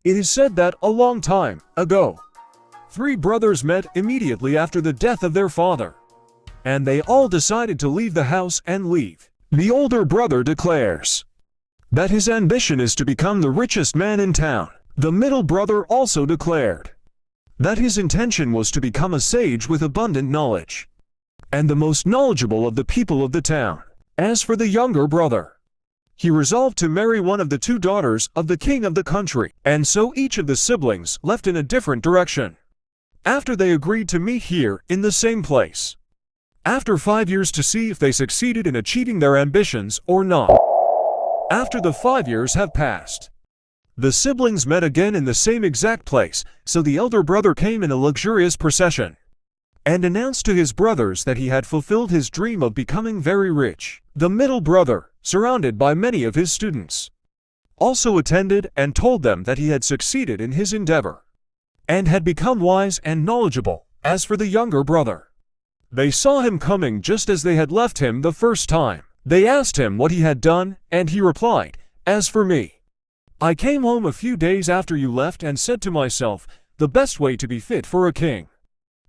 It is said that, a long time ago, three brothers met immediately after the death of their father, and they all decided to leave the house and leave. The older brother declares that his ambition is to become the richest man in town. The middle brother also declared that his intention was to become a sage with abundant knowledge, and the most knowledgeable of the people of the town. As for the younger brother, he resolved to marry one of the two daughters of the king of the country, and so each of the siblings left in a different direction. After they agreed to meet here in the same place, after 5 years, to see if they succeeded in achieving their ambitions or not. After the 5 years have passed, the siblings met again in the same exact place, so the elder brother came in a luxurious procession and announced to his brothers that he had fulfilled his dream of becoming very rich. The middle brother, surrounded by many of his students, also attended and told them that he had succeeded in his endeavor and had become wise and knowledgeable. As for the younger brother, they saw him coming just as they had left him the first time. They asked him what he had done, and he replied, "As for me, I came home a few days after you left and said to myself, the best way to be fit for a king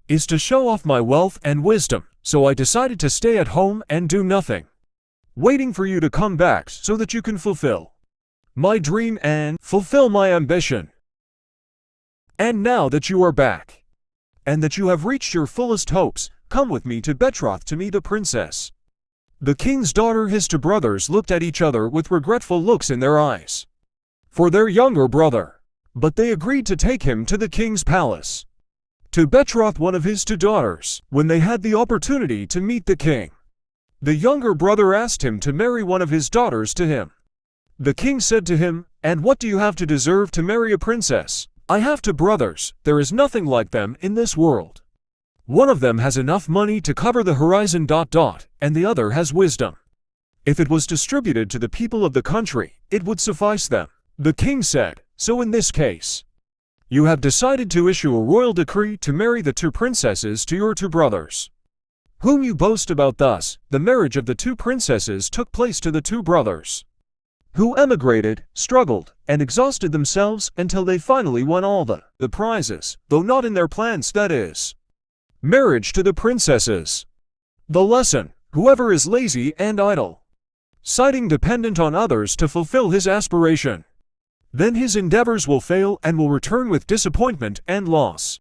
is to show off my wealth and wisdom, so I decided to stay at home and do nothing, waiting for you to come back so that you can fulfill my dream and fulfill my ambition. And now that you are back, and that you have reached your fullest hopes, come with me to betroth to me the princess." The king's daughter, his two brothers, looked at each other with regretful looks in their eyes for their younger brother, but they agreed to take him to the king's palace to betroth one of his two daughters. When they had the opportunity to meet the king, the younger brother asked him to marry one of his daughters to him. The king said to him, "And what do you have to deserve to marry a princess? I have two brothers, there is nothing like them in this world. One of them has enough money to cover the horizon ... and the other has wisdom. If it was distributed to the people of the country, it would suffice them." The king said, "So in this case, you have decided to issue a royal decree to marry the two princesses to your two brothers, whom you boast about." Thus, the marriage of the two princesses took place to the two brothers, who emigrated, struggled, and exhausted themselves until they finally won all the prizes, though not in their plans, that is, marriage to the princesses. The lesson: whoever is lazy and idle, citing dependent on others to fulfill his aspiration, then his endeavors will fail and will return with disappointment and loss.